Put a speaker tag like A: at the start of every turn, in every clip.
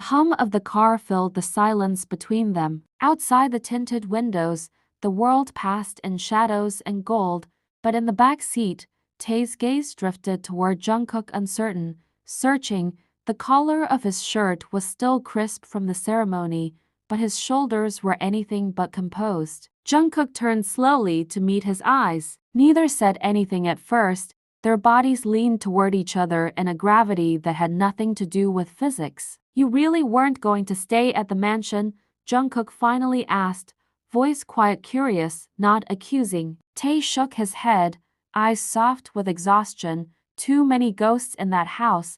A: The hum of the car filled the silence between them. Outside the tinted windows, the world passed in shadows and gold, but in the back seat, Tae's gaze drifted toward Jungkook, uncertain, searching. The collar of his shirt was still crisp from the ceremony, but his shoulders were anything but composed. Jungkook turned slowly to meet his eyes. Neither said anything at first. Their bodies leaned toward each other in a gravity that had nothing to do with physics. "You really weren't going to stay at the mansion?" Jungkook finally asked, voice quiet, curious, not accusing. Tae shook his head, eyes soft with exhaustion. "Too many ghosts in that house.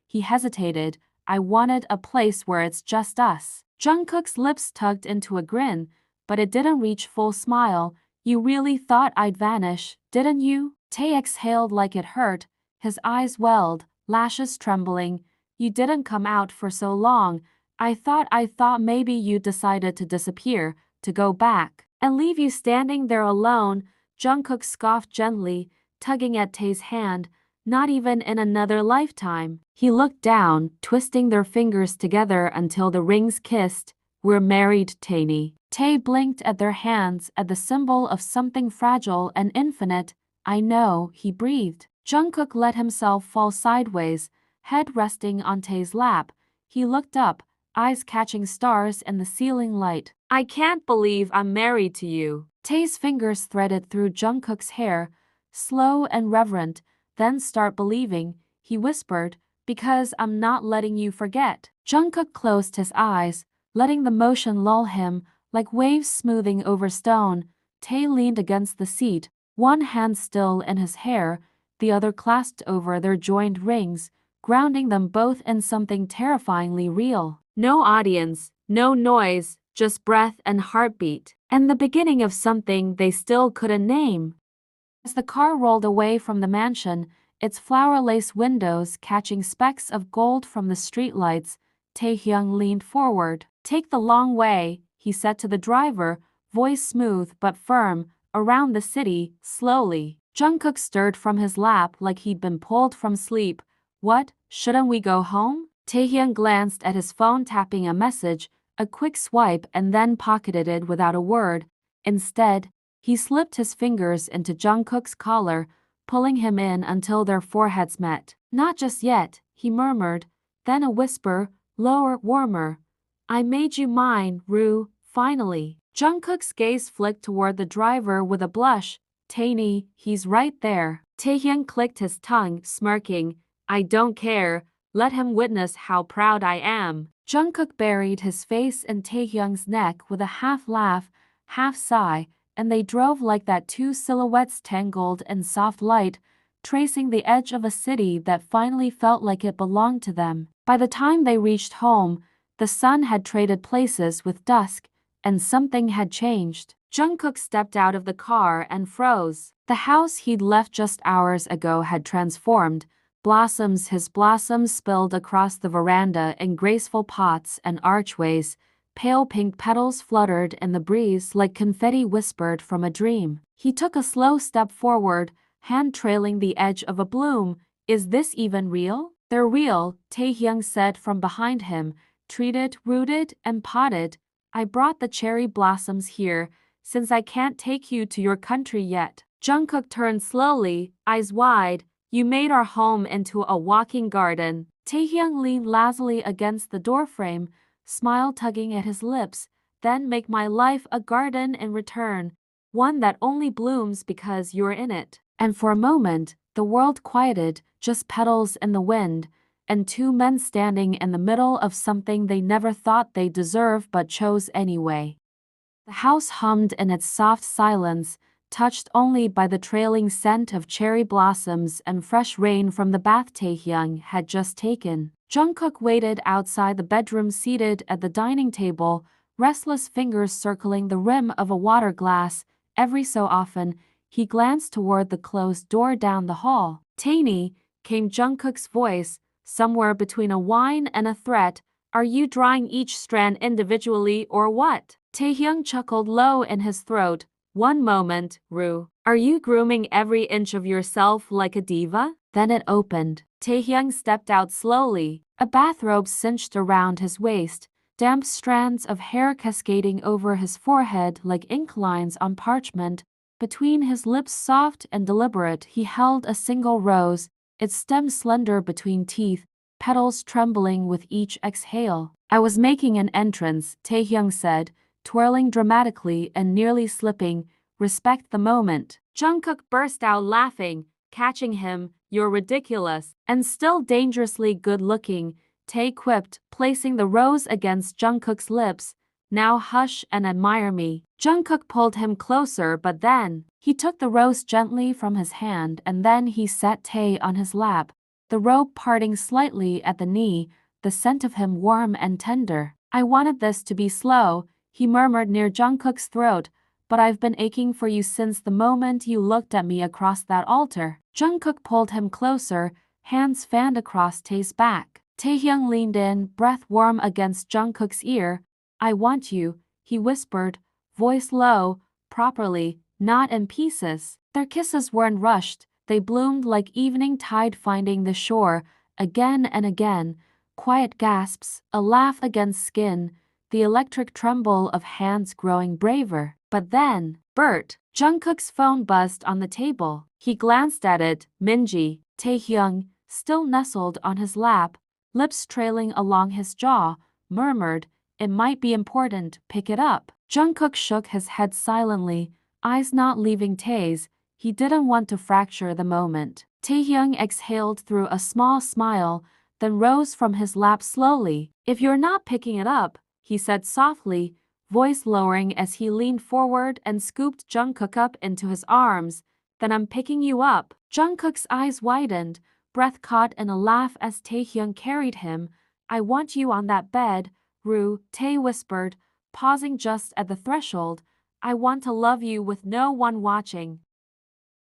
A: He hesitated, "I wanted a place where it's just us." Jungkook's lips tugged into a grin, but it didn't reach full smile. "You really thought I'd vanish, didn't you?" Tae exhaled like it hurt, his eyes welled, lashes trembling. "You didn't come out for so long. I thought maybe you decided to disappear, to go back, and leave you standing there alone." Jungkook scoffed gently, tugging at Tae's hand. "Not even in another lifetime." He looked down, twisting their fingers together until the rings kissed. "We're married, Tae." Tae blinked at their hands, at the symbol of something fragile and infinite. "I know," he breathed. Jungkook let himself fall sideways, head resting on Tae's lap. He looked up, eyes catching stars in the ceiling light. "I can't believe I'm married to you." Tae's fingers threaded through Jungkook's hair, slow and reverent. "Then start believing," he whispered, "because I'm not letting you forget." Jungkook closed his eyes, letting the motion lull him, like waves smoothing over stone. Tae leaned against the seat, one hand still in his hair, the other clasped over their joined rings, grounding them both in something terrifyingly real. No audience, no noise, just breath and heartbeat, and the beginning of something they still couldn't name. As the car rolled away from the mansion, its flower-lace windows catching specks of gold from the streetlights, Taehyung leaned forward. "Take the long way," he said to the driver, voice smooth but firm. "Around the city, slowly." Jungkook stirred from his lap like he'd been pulled from sleep. "What, shouldn't we go home?" Taehyung glanced at his phone, tapping a message, a quick swipe, and then pocketed it without a word. Instead, he slipped his fingers into Jungkook's collar, pulling him in until their foreheads met. "Not just yet," he murmured, then a whisper, lower, warmer. "I made you mine, Rue, finally." Jungkook's gaze flicked toward the driver with a blush. "Tae, he's right there." Taehyung clicked his tongue, smirking. "I don't care. Let him witness how proud I am." Jungkook buried his face in Taehyung's neck with a half laugh, half sigh, and they drove like that, two silhouettes tangled in soft light, tracing the edge of a city that finally felt like it belonged to them. By the time they reached home, the sun had traded places with dusk, and something had changed. Jungkook stepped out of the car and froze. The house he'd left just hours ago had transformed. His blossoms spilled across the veranda in graceful pots and archways. Pale pink petals fluttered in the breeze like confetti whispered from a dream. He took a slow step forward, hand trailing the edge of a bloom. "Is this even real?" "They're real," Taehyung said from behind him. "Treated, rooted, and potted. I brought the cherry blossoms here, since I can't take you to your country yet." Jungkook turned slowly, eyes wide. "You made our home into a walking garden." Taehyung leaned lazily against the doorframe, smile tugging at his lips. "Then make my life a garden in return, one that only blooms because you're in it." And for a moment, the world quieted, just petals in the wind, and two men standing in the middle of something they never thought they deserved but chose anyway. The house hummed in its soft silence, touched only by the trailing scent of cherry blossoms and fresh rain from the bath Taehyung had just taken. Jungkook waited outside the bedroom, seated at the dining table, restless fingers circling the rim of a water glass. Every so often, he glanced toward the closed door down the hall. "Tae," came Jungkook's voice, somewhere between a whine and a threat. "Are you drying each strand individually or what?" Taehyung chuckled low in his throat. "One moment, Rue. Are you grooming every inch of yourself like a diva?" Then it opened. Taehyung stepped out slowly, a bathrobe cinched around his waist, damp strands of hair cascading over his forehead like ink lines on parchment. Between his lips, soft and deliberate, he held a single rose, its stem slender between teeth, petals trembling with each exhale. I was making an entrance, Taehyung said, twirling dramatically and nearly slipping. Respect the moment. Jungkook burst out laughing, catching him. You're ridiculous, and still dangerously good-looking, Tae quipped, placing the rose against Jungkook's lips. Now hush and admire me. Jungkook pulled him closer, but then he took the rose gently from his hand and then he set Tae on his lap, the robe parting slightly at the knee, the scent of him warm and tender. I wanted this to be slow, he murmured near Jungkook's throat, but I've been aching for you since the moment you looked at me across that altar. Jungkook pulled him closer, hands fanned across Tae's back. Taehyung leaned in, breath warm against Jungkook's ear. I want you, he whispered, voice low, properly, not in pieces. Their kisses weren't rushed, they bloomed like evening tide finding the shore, again and again. Quiet gasps, a laugh against skin, the electric tremble of hands growing braver. But then, Bert, Jungkook's phone buzzed on the table. He glanced at it. Minji, Taehyung, still nestled on his lap, lips trailing along his jaw, murmured, it might be important, pick it up. Jungkook shook his head silently, eyes not leaving Tae's. He didn't want to fracture the moment. Taehyung exhaled through a small smile, then rose from his lap slowly. If you're not picking it up, he said softly, voice lowering as he leaned forward and scooped Jungkook up into his arms, then I'm picking you up. Jungkook's eyes widened, breath caught in a laugh as Taehyung carried him. I want you on that bed, Rue, Tae whispered, pausing just at the threshold. I want to love you with no one watching.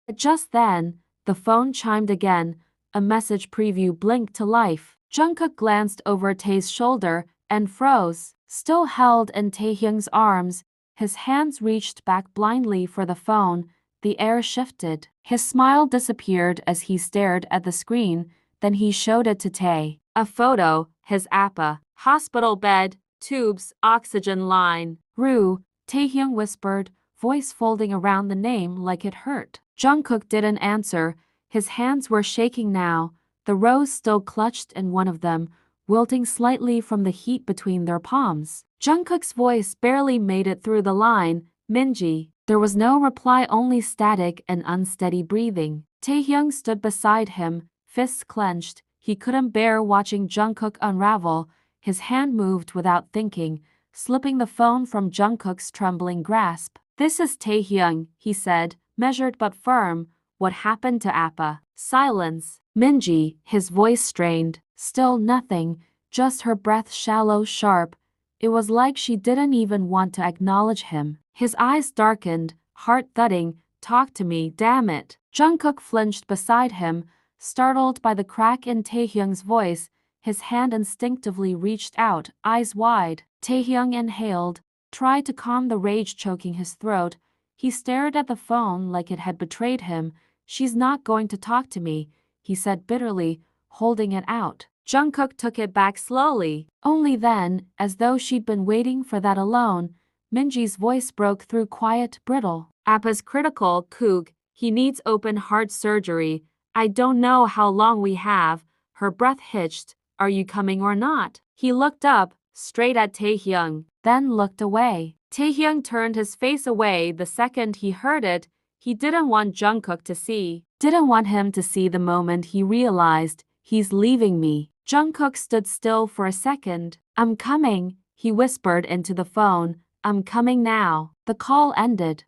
A: But just then, the phone chimed again, a message preview blinked to life. Jungkook glanced over Tae's shoulder and froze. Still held in Taehyung's arms, his hands reached back blindly for the phone. The air shifted. His smile disappeared as he stared at the screen, then he showed it to Tae. A photo, his appa, hospital bed, tubes, oxygen line. Rue, Taehyung whispered, voice folding around the name like it hurt. Jungkook didn't answer. His hands were shaking now, the rose still clutched in one of them, wilting slightly from the heat between their palms. Jungkook's voice barely made it through the line, Minji. There was no reply, only static and unsteady breathing. Taehyung stood beside him, fists clenched. He couldn't bear watching Jungkook unravel. His hand moved without thinking, slipping the phone from Jungkook's trembling grasp. This is Taehyung, he said, measured but firm. What happened to Appa? Silence. Minji, his voice strained. Still nothing, just her breath shallow, sharp. It was like she didn't even want to acknowledge him. His eyes darkened, heart thudding. Talk to me, damn it. Jungkook flinched beside him, startled by the crack in Taehyung's voice. His hand instinctively reached out, eyes wide. Taehyung inhaled, tried to calm the rage choking his throat. He stared at the phone like it had betrayed him. She's not going to talk to me, he said bitterly, holding it out. Jungkook took it back slowly. Only then, as though she'd been waiting for that alone, Minji's voice broke through, quiet, brittle. Appa's critical, Kook. He needs open heart surgery. I don't know how long we have. Her breath hitched. Are you coming or not? He looked up, straight at Taehyung, then looked away. Taehyung turned his face away the second he heard it. He didn't want Jungkook to see. Didn't want him to see the moment he realized, he's leaving me. Jungkook stood still for a second. I'm coming, he whispered into the phone. I'm coming now. The call ended.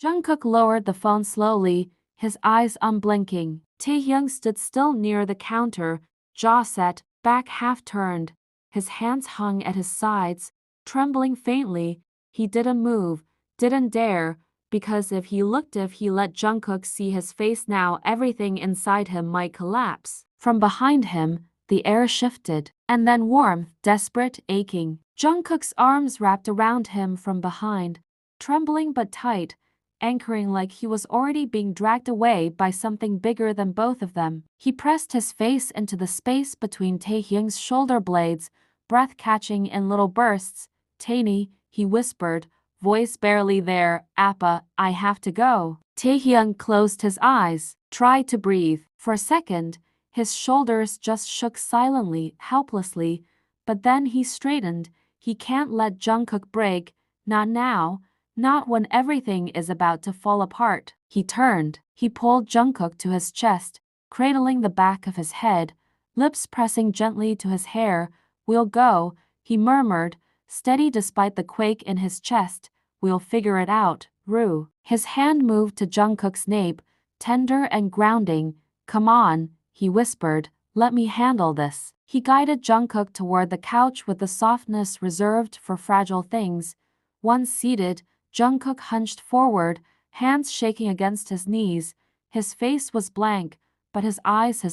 A: Jungkook lowered the phone slowly, his eyes unblinking. Taehyung stood still near the counter, jaw set, back half turned. His hands hung at his sides, trembling faintly. He didn't move, didn't dare, because if he let Jungkook see his face now, everything inside him might collapse. From behind him, the air shifted, and then warmth, desperate, aching. Jungkook's arms wrapped around him from behind, trembling but tight. anchoring like he was already being dragged away by something bigger than both of them. He pressed his face into the space between Taehyung's shoulder blades, breath catching in little bursts. "Tainy," he whispered, voice barely there, "Appa, I have to go." Taehyung closed his eyes, tried to breathe. For a second, his shoulders just shook silently, helplessly, but then he straightened. He can't let Jungkook break, not now, not when everything is about to fall apart. He turned. He pulled Jungkook to his chest, cradling the back of his head, lips pressing gently to his hair. "We'll go," he murmured, steady despite the quake in his chest. "We'll figure it out, Rue." His hand moved to Jungkook's nape, tender and grounding. "Come on," he whispered, "let me handle this." He guided Jungkook toward the couch with the softness reserved for fragile things. Once seated, Jungkook hunched forward, hands shaking against his knees. His face was blank, but his eyes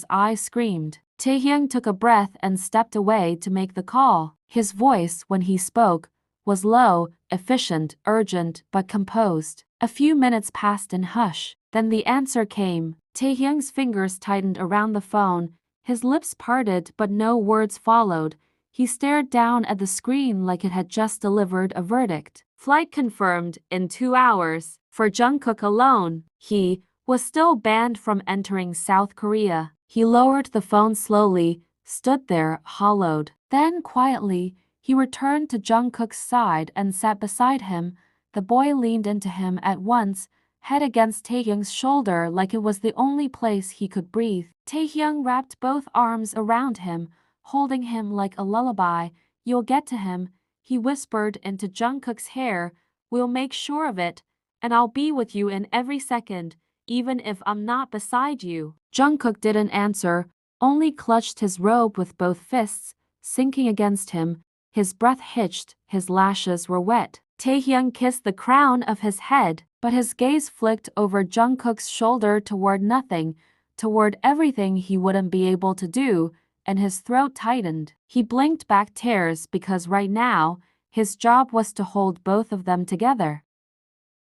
A: screamed. Taehyung took a breath and stepped away to make the call. His voice, when he spoke, was low, efficient, urgent, but composed. A few minutes passed in hush. Then the answer came. Taehyung's fingers tightened around the phone. His lips parted, but no words followed. He stared down at the screen like it had just delivered a verdict. Flight confirmed in 2 hours. For Jungkook alone, he was still banned from entering South Korea. He lowered the phone slowly, stood there, hollowed. Then, quietly, he returned to Jungkook's side and sat beside him. The boy leaned into him at once, head against Taehyung's shoulder like it was the only place he could breathe. Taehyung wrapped both arms around him, holding him like a lullaby. "You'll get to him," he whispered into Jungkook's hair. "We'll make sure of it, and I'll be with you in every second, even if I'm not beside you." Jungkook didn't answer, only clutched his robe with both fists, sinking against him. His breath hitched, his lashes were wet. Taehyung kissed the crown of his head, but his gaze flicked over Jungkook's shoulder toward nothing, toward everything he wouldn't be able to do, and his throat tightened. He blinked back tears because right now, his job was to hold both of them together.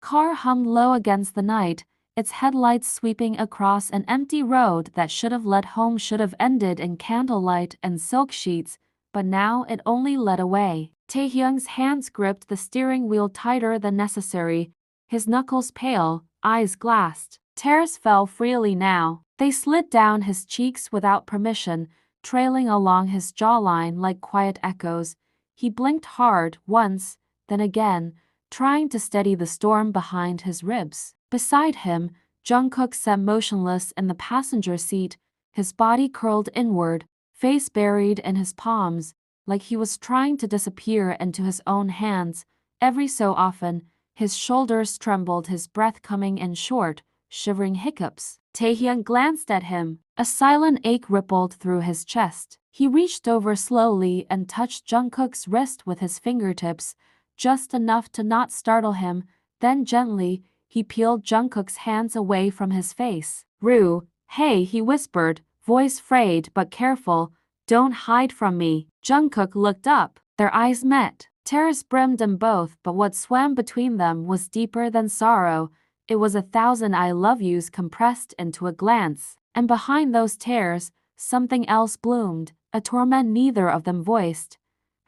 A: Car hummed low against the night, its headlights sweeping across an empty road that should have led home, should have ended in candlelight and silk sheets, but now it only led away. Taehyung's hands gripped the steering wheel tighter than necessary, his knuckles pale, eyes glassed. Tears fell freely now. They slid down his cheeks without permission, trailing along his jawline like quiet echoes. He blinked hard once, then again, trying to steady the storm behind his ribs. Beside him, Jungkook sat motionless in the passenger seat, his body curled inward, face buried in his palms, like he was trying to disappear into his own hands. Every so often, his shoulders trembled, his breath coming in short, shivering hiccups. Taehyung glanced at him. A silent ache rippled through his chest. He reached over slowly and touched Jungkook's wrist with his fingertips, just enough to not startle him. Then gently, he peeled Jungkook's hands away from his face. "Rue, hey," he whispered, voice frayed but careful, "don't hide from me." Jungkook looked up. Their eyes met. Tears brimmed them both, but what swam between them was deeper than sorrow. It was 1,000 I love yous compressed into a glance. And behind those tears, something else bloomed, a torment neither of them voiced.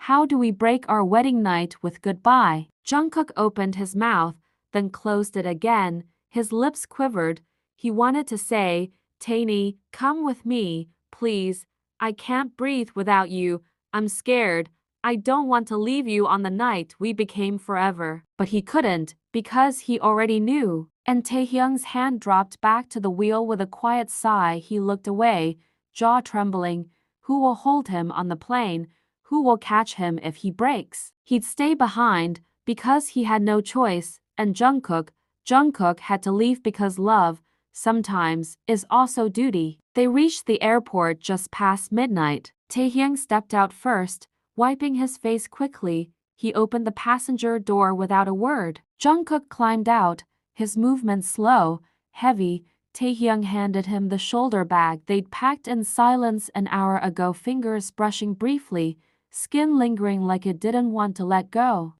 A: "How do we break our wedding night with goodbye?" Jungkook opened his mouth, then closed it again. His lips quivered. He wanted to say, "Tainy, come with me, please. I can't breathe without you. I'm scared. I don't want to leave you on the night we became forever." But he couldn't, because he already knew. And Taehyung's hand dropped back to the wheel with a quiet sigh. He looked away, jaw trembling. Who will hold him on the plane? Who will catch him if he breaks? He'd stay behind, because he had no choice, and Jungkook had to leave because love, sometimes, is also duty. They reached the airport just past midnight. Taehyung stepped out first, wiping his face quickly. He opened the passenger door without a word. Jungkook climbed out, his movements slow, heavy. Taehyung handed him the shoulder bag they'd packed in silence an hour ago, fingers brushing briefly, skin lingering like it didn't want to let go.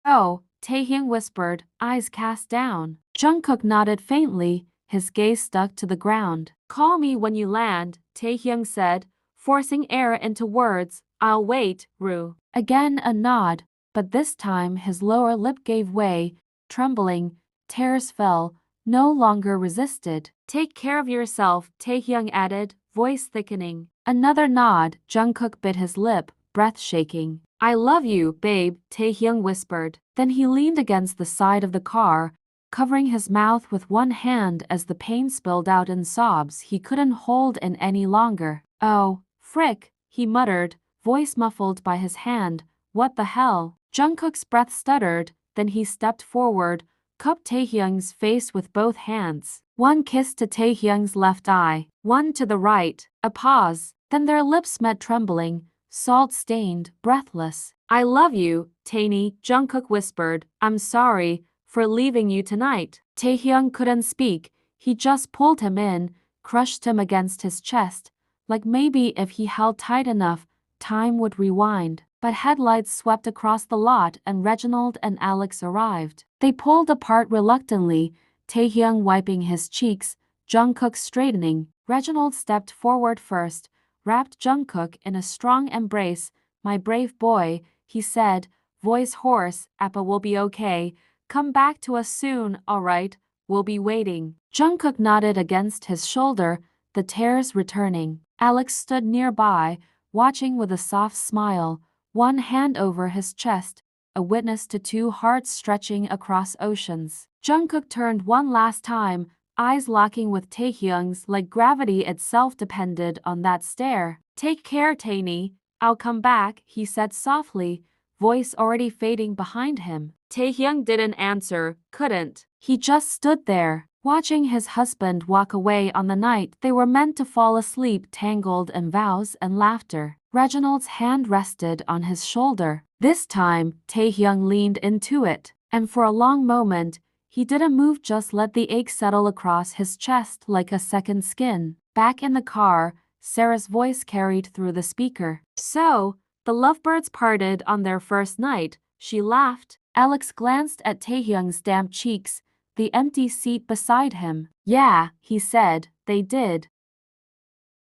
A: "Oh," Taehyung whispered, eyes cast down. Jungkook nodded faintly, his gaze stuck to the ground. Call me when you land, Taehyung said, forcing air into words. I'll wait, Ru. Again a nod, but this time his lower lip gave way, trembling, tears fell, no longer resisted. Take care of yourself, Taehyung added, voice thickening. Another nod, Jungkook bit his lip, breath shaking. I love you, babe, Taehyung whispered. Then he leaned against the side of the car, covering his mouth with one hand as the pain spilled out in sobs he couldn't hold in any longer. Oh, frick, he muttered, voice muffled by his hand. What the hell? Jungkook's breath stuttered, then he stepped forward, cupped Taehyung's face with both hands. One kiss to Taehyung's left eye, one to the right. A pause, then their lips met trembling, salt-stained, breathless. I love you, Taeny, Jungkook whispered. I'm sorry for leaving you tonight. Taehyung couldn't speak, he just pulled him in, crushed him against his chest, like maybe if he held tight enough, time would rewind. But headlights swept across the lot and Reginald and Alex arrived. They pulled apart reluctantly, Taehyung wiping his cheeks, Jungkook straightening. Reginald stepped forward first, wrapped Jungkook in a strong embrace. My brave boy, he said, voice hoarse, Appa will be okay. Come back to us soon, alright? We'll be waiting. Jungkook nodded against his shoulder, the tears returning. Alex stood nearby, watching with a soft smile, one hand over his chest, a witness to two hearts stretching across oceans. Jungkook turned one last time, eyes locking with Taehyung's like gravity itself depended on that stare. Take care, Taeny. I'll come back, he said softly, voice already fading behind him. Taehyung didn't answer, couldn't. He just stood there, watching his husband walk away on the night they were meant to fall asleep, tangled in vows and laughter. Reginald's hand rested on his shoulder. This time, Taehyung leaned into it, and for a long moment, he didn't move, just let the ache settle across his chest like a second skin. Back in the car, Sarah's voice carried through the speaker. So, the lovebirds parted on their first night, she laughed. Alex glanced at Taehyung's damp cheeks, the empty seat beside him. Yeah, he said, they did.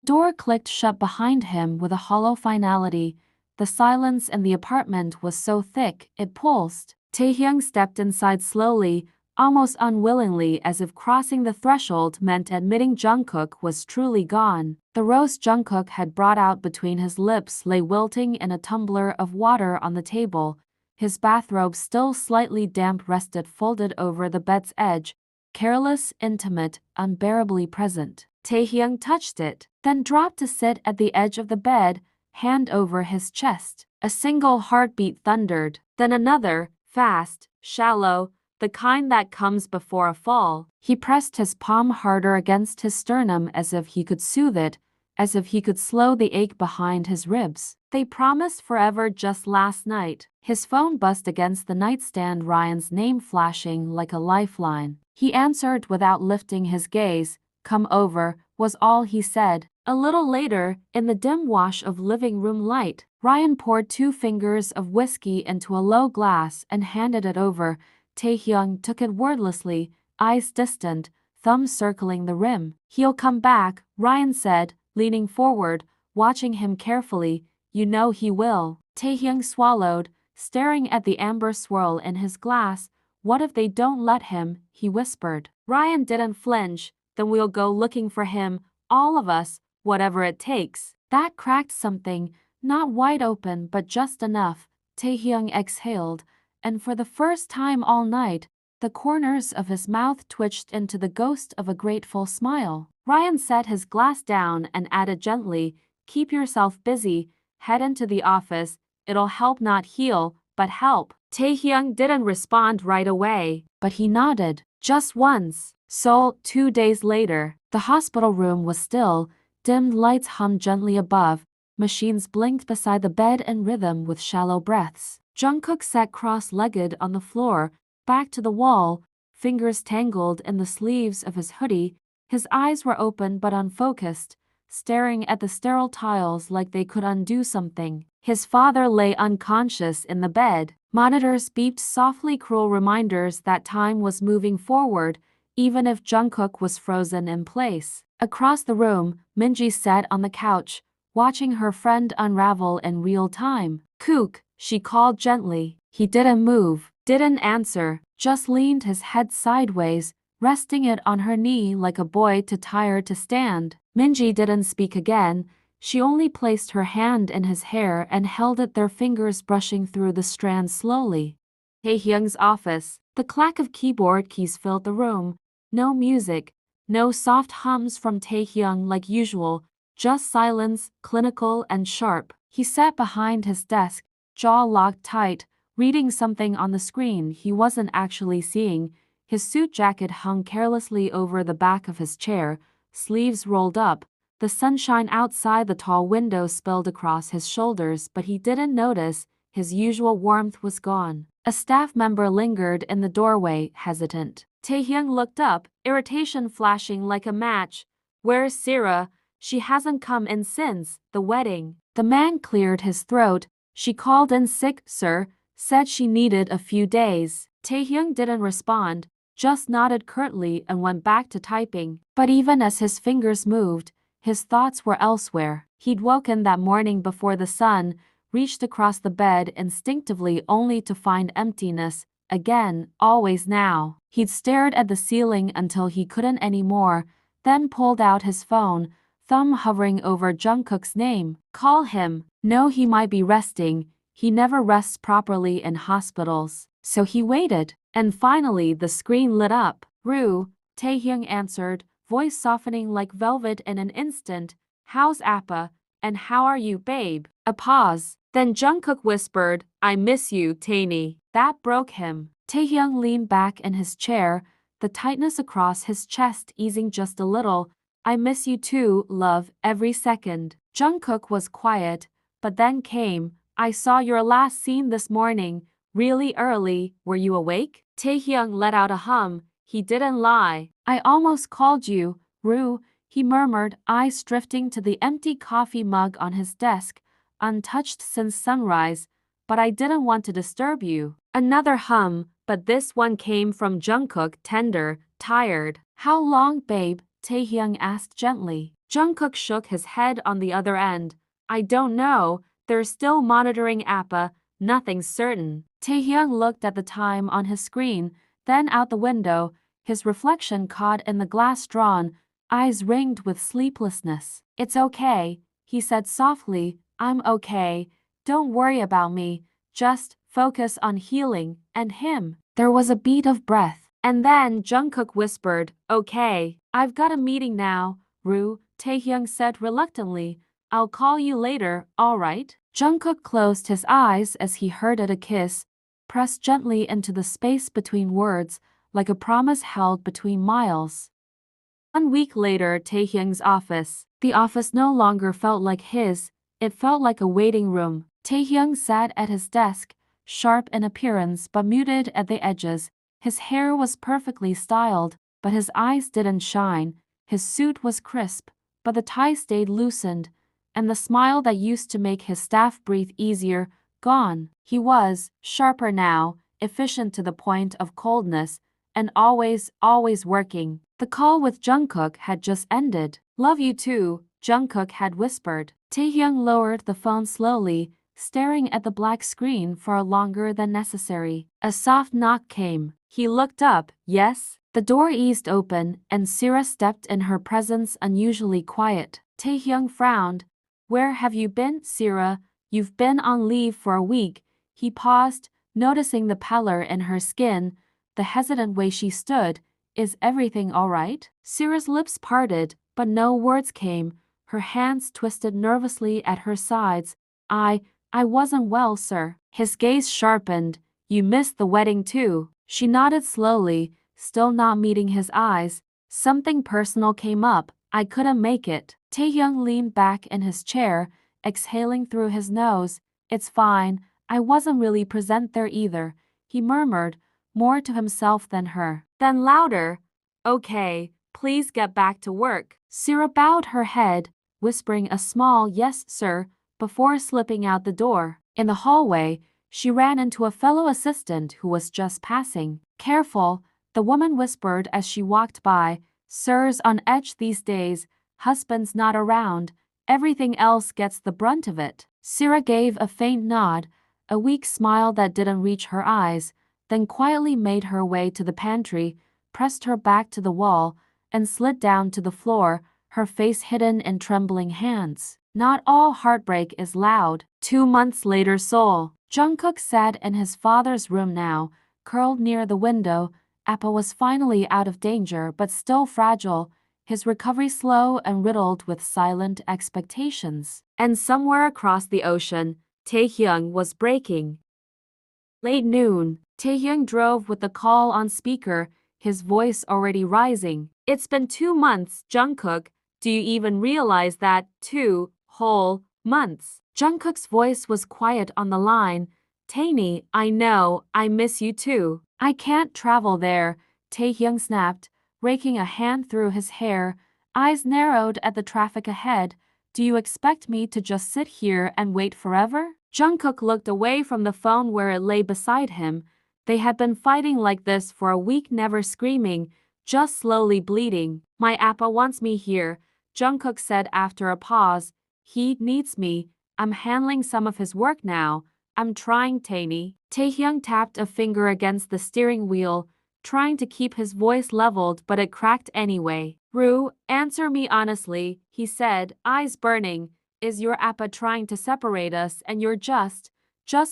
A: Door clicked shut behind him with a hollow finality. The silence in the apartment was so thick, it pulsed. Taehyung stepped inside slowly, almost unwillingly, as if crossing the threshold meant admitting Jungkook was truly gone. The rose Jungkook had brought out between his lips lay wilting in a tumbler of water on the table. His bathrobe, still slightly damp, rested folded over the bed's edge, careless, intimate, unbearably present. Taehyung touched it, then dropped to sit at the edge of the bed, hand over his chest. A single heartbeat thundered, then another, fast, shallow, the kind that comes before a fall. He pressed his palm harder against his sternum as if he could soothe it, as if he could slow the ache behind his ribs. They promised forever just last night. His phone buzzed against the nightstand, Ryan's name flashing like a lifeline. He answered without lifting his gaze. Come over, was all he said. A little later, in the dim wash of living room light, Ryan poured 2 fingers of whiskey into a low glass and handed it over. Taehyung took it wordlessly, eyes distant, thumb circling the rim. He'll come back, Ryan said, leaning forward, watching him carefully. You know he will. Taehyung swallowed, staring at the amber swirl in his glass. What if they don't let him, he whispered. Ryan didn't flinch. Then we'll go looking for him, all of us, whatever it takes. That cracked something, not wide open but just enough. Taehyung exhaled, and for the first time all night, the corners of his mouth twitched into the ghost of a grateful smile. Ryan set his glass down and added gently, keep yourself busy, head into the office, it'll help not heal, but help. Taehyung didn't respond right away, but he nodded, just once. So, 2 days later, the hospital room was still, dimmed lights hummed gently above, machines blinked beside the bed in rhythm with shallow breaths. Jungkook sat cross-legged on the floor, back to the wall, fingers tangled in the sleeves of his hoodie. His eyes were open but unfocused, staring at the sterile tiles like they could undo something. His father lay unconscious in the bed, Monitors beeped softly, cruel reminders that time was moving forward, even if Jungkook was frozen in place. Across the room, Minji sat on the couch, watching her friend unravel in real time. "Kook," she called gently. He didn't move, didn't answer, just leaned his head sideways, resting it on her knee like a boy too tired to stand. Minji didn't speak again. She only placed her hand in his hair and held it, their fingers brushing through the strands slowly. Taehyung's office. The clack of keyboard keys filled the room. No music, no soft hums from Taehyung like usual, just silence, clinical and sharp. He sat behind his desk, jaw locked tight, reading something on the screen he wasn't actually seeing. His suit jacket hung carelessly over the back of his chair, sleeves rolled up. The sunshine outside the tall window spilled across his shoulders, but he didn't notice. His usual warmth was gone. A staff member lingered in the doorway, hesitant. Taehyung looked up, irritation flashing like a match. "Where's Sira? She hasn't come in since the wedding." The man cleared his throat. "She called in sick, sir. Said she needed a few days." Taehyung didn't respond, just nodded curtly and went back to typing. But even as his fingers moved, his thoughts were elsewhere. He'd woken that morning before the sun, reached across the bed instinctively only to find emptiness. Again, always now. He'd stared at the ceiling until he couldn't anymore, then pulled out his phone, thumb hovering over Jungkook's name. Call him. No, he might be resting. He never rests properly in hospitals. So he waited. And finally the screen lit up. "Rue," Taehyung answered, voice softening like velvet in an instant. "How's Appa? And how are you, babe?" A pause. Then Jungkook whispered, "I miss you, Tainy." That broke him. Taehyung leaned back in his chair, the tightness across his chest easing just a little. "I miss you too, love, every second." Jungkook was quiet, but then came, "I saw your last scene this morning, really early. Were you awake?" Taehyung let out a hum. He didn't lie. "I almost called you, Rue," he murmured, eyes drifting to the empty coffee mug on his desk, untouched since sunrise, "but I didn't want to disturb you." Another hum, but this one came from Jungkook, tender, tired. "How long, babe?" Taehyung asked gently. Jungkook shook his head on the other end. "I don't know. They're still monitoring Appa. Nothing's certain." Taehyung looked at the time on his screen, then out the window, his reflection caught in the glass drawn, eyes ringed with sleeplessness. "It's okay," he said softly. "I'm okay. Don't worry about me. Just focus on healing and him." There was a beat of breath. And then Jungkook whispered, "Okay, I've got a meeting now, Rue," Taehyung said reluctantly. "I'll call you later, all right?" Jungkook closed his eyes as he heard it, a kiss, pressed gently into the space between words, like a promise held between miles. 1 week later, Taehyung's office. The office no longer felt like his, it felt like a waiting room. Taehyung sat at his desk, sharp in appearance but muted at the edges. His hair was perfectly styled, but his eyes didn't shine. His suit was crisp, but the tie stayed loosened, and the smile that used to make his staff breathe easier, gone. He was sharper now, efficient to the point of coldness, and always working. The call with Jungkook had just ended. "Love you too," Jungkook had whispered. Taehyung lowered the phone slowly, staring at the black screen for longer than necessary. A soft knock came. He looked up. "Yes?" The door eased open, and Sira stepped in, her presence unusually quiet. Taehyung frowned. "Where have you been, Sira? You've been on leave for a week." He paused, noticing the pallor in her skin, the hesitant way she stood. "Is everything all right?" Sira's lips parted, but no words came. Her hands twisted nervously at her sides. I wasn't well, sir." His gaze sharpened. "You missed the wedding too." She nodded slowly, still not meeting his eyes. "Something personal came up. I couldn't make it." Taehyung leaned back in his chair, exhaling through his nose. "It's fine. I wasn't really present there either," he murmured, more to himself than her. Then louder, "Okay, please get back to work." Sira bowed her head, whispering a small "yes, sir," before slipping out the door. In the hallway, She ran into a fellow assistant who was just passing. Careful, the woman whispered as she walked by. Sir's on edge these days, husband's not around, everything else gets the brunt of it. Syrah gave a faint nod, a weak smile that didn't reach her eyes, then quietly made her way to the pantry, pressed her back to the wall, and slid down to the floor, her face hidden in trembling hands. Not all heartbreak is loud. 2 months later, Seoul. Jungkook sat in his father's room now, curled near the window. Appa was finally out of danger but still fragile, his recovery slow and riddled with silent expectations. And somewhere across the ocean, Taehyung was breaking. Late noon, Taehyung drove with the call on speaker, his voice already rising. It's been 2 months, Jungkook. Do you even realize that? 2 whole months. Jungkook's voice was quiet on the line. Tainy, I know, I miss you too. I can't travel there, Taehyung snapped, raking a hand through his hair, eyes narrowed at the traffic ahead. Do you expect me to just sit here and wait forever? Jungkook looked away from the phone where it lay beside him. They had been fighting like this for a week, never screaming, just slowly bleeding. My appa wants me here, Jungkook said after a pause. He needs me. I'm handling some of his work now. I'm trying, Tainy. Taehyung tapped a finger against the steering wheel, trying to keep his voice leveled, but it cracked anyway. Rue, answer me honestly, he said, eyes burning. Is your appa trying to separate us and you're just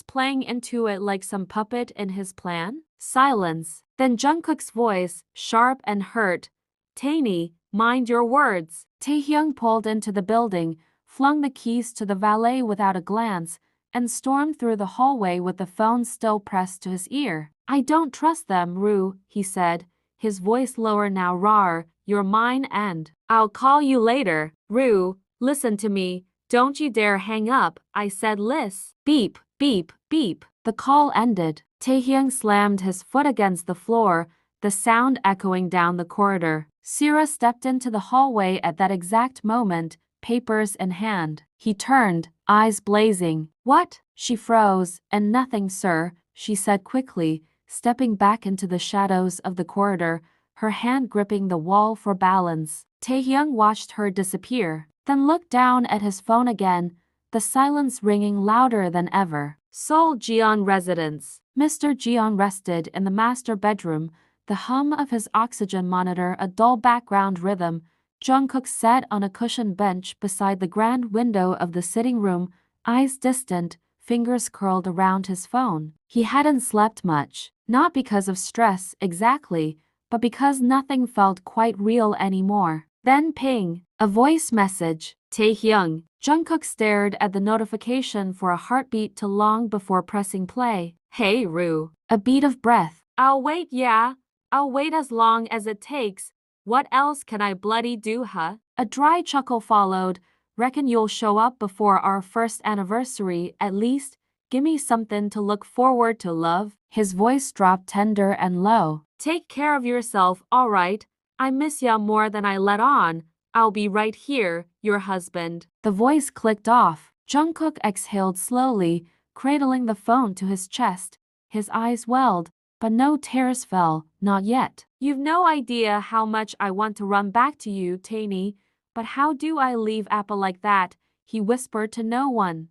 A: playing into it like some puppet in his plan? Silence. Then Jungkook's voice, sharp and hurt. Tainy, mind your words. Taehyung pulled into the building, flung the keys to the valet without a glance, and stormed through the hallway with the phone still pressed to his ear. I don't trust them, Rue, he said, his voice lower now, rawer. You're mine and I'll call you later. Rue, listen to me. Don't you dare hang up, I said. Liz. Beep, beep, beep. The call ended. Taehyung slammed his foot against the floor, the sound echoing down the corridor. Syrah stepped into the hallway at that exact moment, papers in hand. He turned, eyes blazing. What? She froze. And nothing, sir, she said quickly, stepping back into the shadows of the corridor, her hand gripping the wall for balance. Taehyung watched her disappear, then looked down at his phone again, the silence ringing louder than ever. Seoul Jeon residence. Mr. Jeon rested in the master bedroom, the hum of his oxygen monitor a dull background rhythm. Jungkook sat on a cushioned bench beside the grand window of the sitting room, eyes distant, fingers curled around his phone. He hadn't slept much, not because of stress exactly, but because nothing felt quite real anymore. Then ping, a voice message. Taehyung. Jungkook stared at the notification for a heartbeat too long before pressing play. Hey Rue. A beat of breath. I'll wait, yeah. I'll wait as long as it takes. What else can I bloody do, huh? A dry chuckle followed. Reckon you'll show up before our first anniversary at least? Gimme something to look forward to, love. His voice dropped tender and low. Take care of yourself, alright? I miss ya more than I let on. I'll be right here, your husband. The voice clicked off. Jungkook exhaled slowly, cradling the phone to his chest. His eyes welled, but no tears fell, not yet. You've no idea how much I want to run back to you, Tainy, but how do I leave Appa like that? He whispered to no one.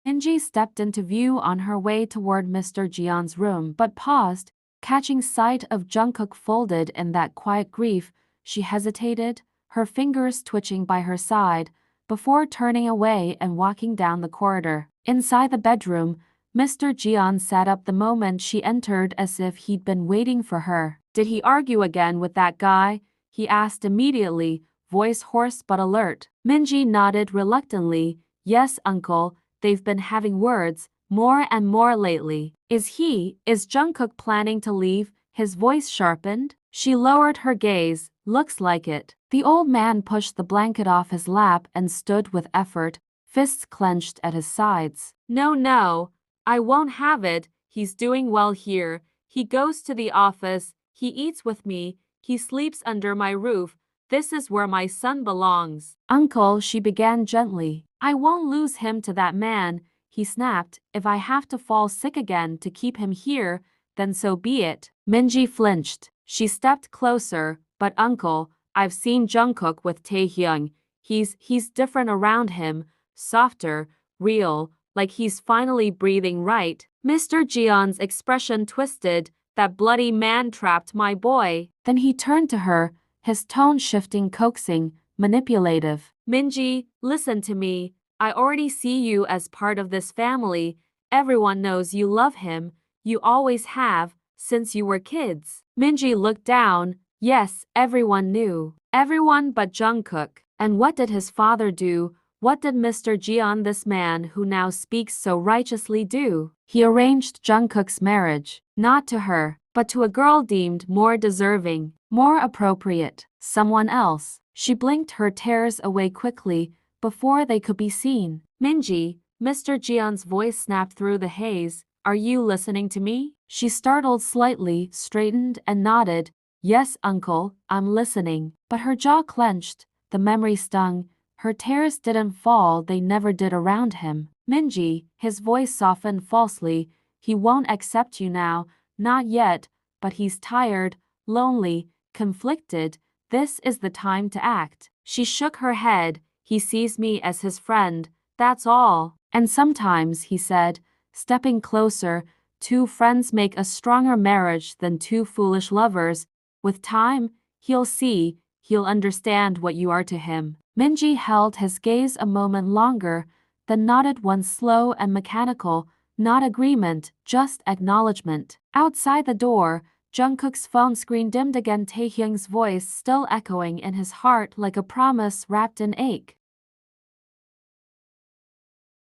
A: Minji stepped into view on her way toward Mr. Jeon's room but paused, catching sight of Jungkook folded in that quiet grief. She hesitated, her fingers twitching by her side, before turning away and walking down the corridor. Inside the bedroom, Mr. Jeon sat up the moment she entered as if he'd been waiting for her. Did he argue again with that guy? He asked immediately, voice hoarse but alert. Minji nodded reluctantly. Yes, uncle, they've been having words, more and more lately. Is Jungkook planning to leave? His voice sharpened. She lowered her gaze. Looks like it. The old man pushed the blanket off his lap and stood with effort, fists clenched at his sides. No, I won't have it. He's doing well here. He goes to the office, he eats with me, he sleeps under my roof. This is where my son belongs. Uncle, she began gently. I won't lose him to that man. he snapped. If I have to fall sick again to keep him here, then so be it. Minji flinched. She stepped closer. But uncle, I've seen Jungkook with Taehyung. He's different around him, softer, real, like he's finally breathing right. Mr. Jeon's expression twisted. That bloody man trapped my boy. Then he turned to her, his tone shifting, coaxing, manipulative. Minji, listen to me. I already see you as part of this family. Everyone knows you love him. You always have, since you were kids. Minji looked down. Yes, everyone knew. Everyone but Jungkook. And what did his father do? What did Mr. Jeon, this man who now speaks so righteously, do? He arranged Jungkook's marriage, not to her, but to a girl deemed more deserving, more appropriate, someone else. She blinked her tears away quickly, before they could be seen. Minji, Mr. Jeon's voice snapped through the haze. Are you listening to me? She startled slightly, straightened and nodded. Yes, uncle, I'm listening. But her jaw clenched. The memory stung. Her tears didn't fall, they never did around him. Minji, his voice softened falsely. He won't accept you now, not yet, but he's tired, lonely, conflicted. This is the time to act. She shook her head. He sees me as his friend, that's all. And sometimes, he said, stepping closer, two friends make a stronger marriage than two foolish lovers. With time, he'll see, he'll understand what you are to him. Minji held his gaze a moment longer, then nodded once, slow and mechanical, not agreement, just acknowledgement. Outside the door, Jungkook's phone screen dimmed again, Taehyung's voice still echoing in his heart like a promise wrapped in ache.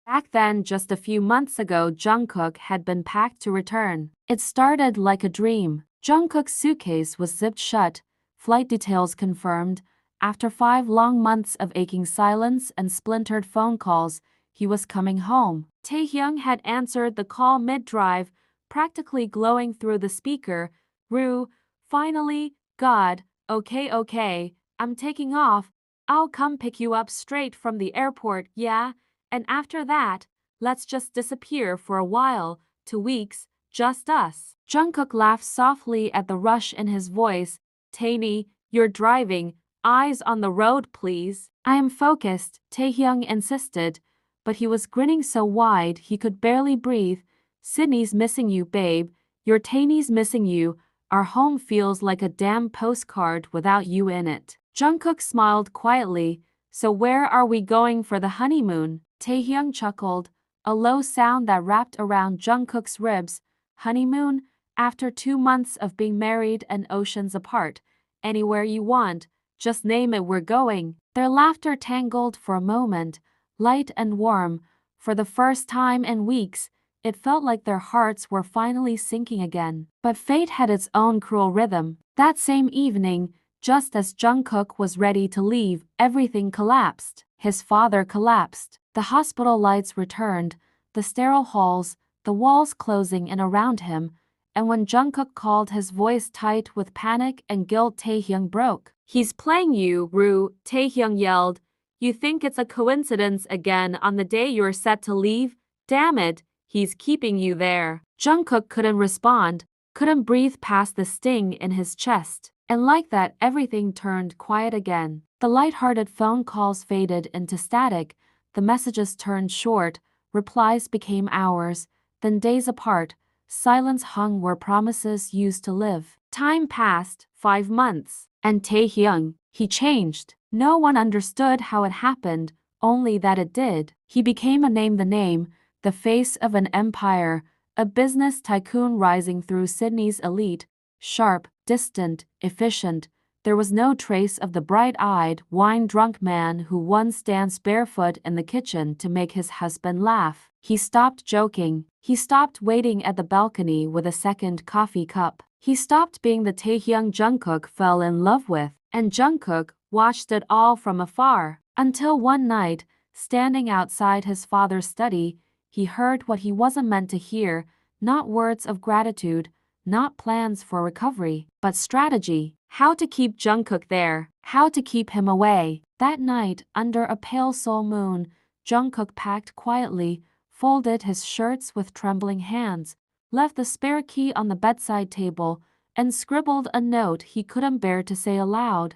A: Back then, just a few months ago, Jungkook had been packed to return. It started like a dream. Jungkook's suitcase was zipped shut, flight details confirmed. After 5 long months of aching silence and splintered phone calls, he was coming home. Taehyung had answered the call mid-drive, practically glowing through the speaker. Rue, finally, God, okay, I'm taking off. I'll come pick you up straight from the airport, yeah? And after that, let's just disappear for a while, 2 weeks, just us. Jungkook laughed softly at the rush in his voice. Tae-ni, you're driving. Eyes on the road, please. I am focused, Taehyung insisted, but he was grinning so wide he could barely breathe. Sydney's missing you, babe. Your Tae-ni's missing you. Our home feels like a damn postcard without you in it. Jungkook smiled quietly. So where are we going for the honeymoon? Taehyung chuckled, a low sound that wrapped around Jungkook's ribs. Honeymoon? After 2 months of being married and oceans apart. Anywhere you want. Just name it, we're going. Their laughter tangled for a moment, light and warm. For the first time in weeks, it felt like their hearts were finally sinking again. But fate had its own cruel rhythm. That same evening, just as Jungkook was ready to leave, everything collapsed. His father collapsed. The hospital lights returned, the sterile halls, the walls closing in around him. And when Jungkook called, his voice tight with panic and guilt, Taehyung broke. He's playing you, Rue, Taehyung yelled. You think it's a coincidence again on the day you're set to leave? Damn it, he's keeping you there. Jungkook couldn't respond, couldn't breathe past the sting in his chest. And like that, everything turned quiet again. The light-hearted phone calls faded into static, the messages turned short, replies became hours, then days apart. Silence hung where promises used to live. Time passed, 5 months, and Taehyung, he changed. No one understood how it happened, only that it did. He became a name, the face of an empire, a business tycoon rising through Sydney's elite, sharp, distant, efficient. There was no trace of the bright-eyed, wine-drunk man who once danced barefoot in the kitchen to make his husband laugh. He stopped joking. He stopped waiting at the balcony with a second coffee cup. He stopped being the Taehyung Jungkook fell in love with. And Jungkook watched it all from afar. Until one night, standing outside his father's study, he heard what he wasn't meant to hear, not words of gratitude, not plans for recovery, but strategy. How to keep Jungkook there, how to keep him away. That night, under a pale soul moon, Jungkook packed quietly, folded his shirts with trembling hands, left the spare key on the bedside table, and scribbled a note he couldn't bear to say aloud.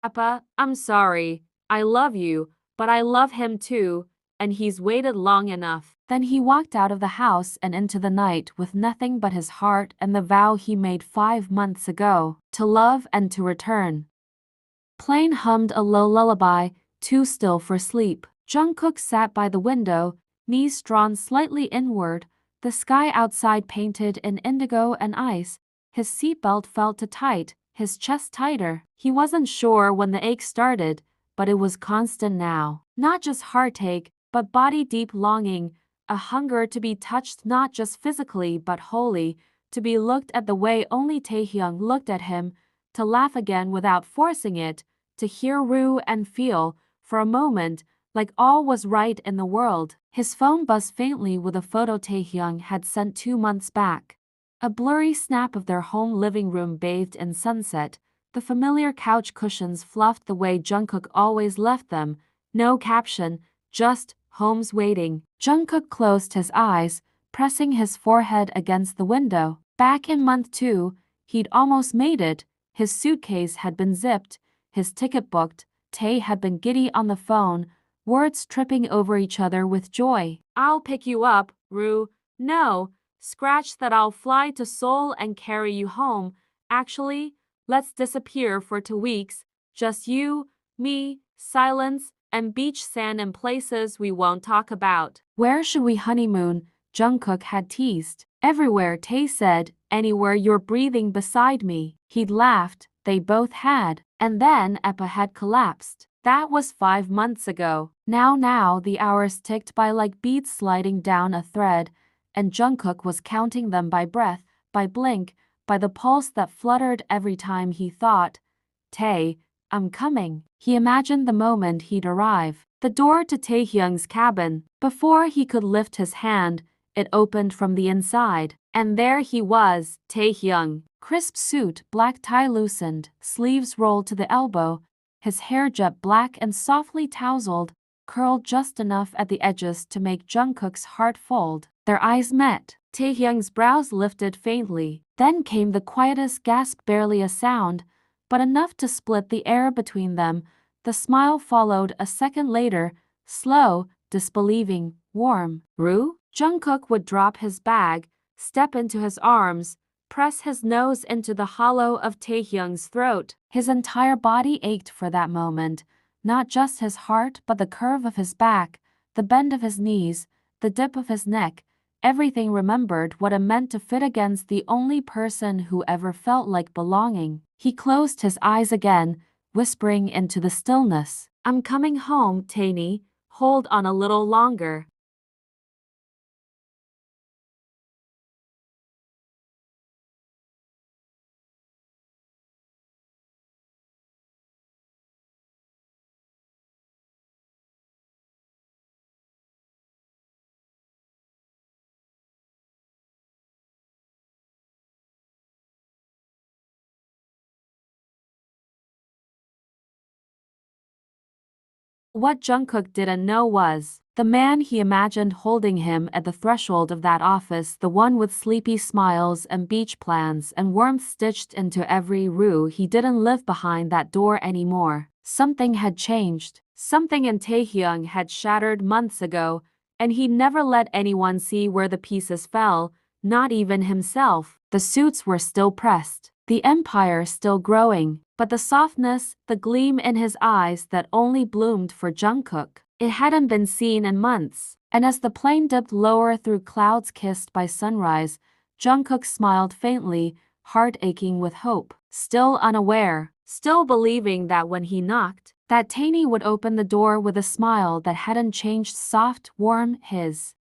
A: Papa, I'm sorry. I love you, but I love him too, and he's waited long enough. Then he walked out of the house and into the night with nothing but his heart and the vow he made 5 months ago, to love and to return. Plane hummed a low lullaby, too still for sleep. Jungkook sat by the window, knees drawn slightly inward, the sky outside painted in indigo and ice. His seatbelt felt too tight, his chest tighter. He wasn't sure when the ache started, but it was constant now. Not just heartache, but body-deep longing, a hunger to be touched not just physically but wholly, to be looked at the way only Taehyung looked at him, to laugh again without forcing it, to hear Rue and feel, for a moment, like all was right in the world. His phone buzzed faintly with a photo Taehyung had sent 2 months back. A blurry snap of their home living room bathed in sunset, the familiar couch cushions fluffed the way Jungkook always left them, no caption, just, home's waiting. Jungkook closed his eyes, pressing his forehead against the window. Back in month 2, he'd almost made it. His suitcase had been zipped, his ticket booked, Tae had been giddy on the phone, words tripping over each other with joy. I'll pick you up, Rue. No, scratch that, I'll fly to Seoul and carry you home. Actually, let's disappear for 2 weeks. Just you, me, silence, and beach sand in places we won't talk about. Where should we honeymoon? Jungkook had teased. Everywhere, Tae said, anywhere you're breathing beside me. He'd laughed, they both had. And then Appa had collapsed. That was 5 months ago. Now the hours ticked by like beads sliding down a thread, and Jungkook was counting them by breath, by blink, by the pulse that fluttered every time he thought, Tae, I'm coming. He imagined the moment he'd arrive. The door to Taehyung's cabin. Before he could lift his hand, it opened from the inside. And there he was, Taehyung. Crisp suit, black tie loosened, sleeves rolled to the elbow, his hair jet black and softly tousled, curled just enough at the edges to make Jungkook's heart fold. Their eyes met. Taehyung's brows lifted faintly. Then came the quietest gasp, barely a sound, but enough to split the air between them. The smile followed a second later, slow, disbelieving, warm. Rue? Jungkook would drop his bag, step into his arms, press his nose into the hollow of Taehyung's throat. His entire body ached for that moment, not just his heart but the curve of his back, the bend of his knees, the dip of his neck. Everything remembered what it meant to fit against the only person who ever felt like belonging. He closed his eyes again, whispering into the stillness, I'm coming home, Tae. Hold on a little longer. What Jungkook didn't know was, the man he imagined holding him at the threshold of that office, the one with sleepy smiles and beach plans and warmth stitched into every room, he didn't live behind that door anymore. Something had changed. Something in Taehyung had shattered months ago, and he'd never let anyone see where the pieces fell, not even himself. The suits were still pressed, the empire still growing, but the softness, the gleam in his eyes that only bloomed for Jungkook, it hadn't been seen in months. And as the plane dipped lower through clouds kissed by sunrise, Jungkook smiled faintly, heart aching with hope, still unaware, still believing that when he knocked, that Tae would open the door with a smile that hadn't changed, soft, warm, his.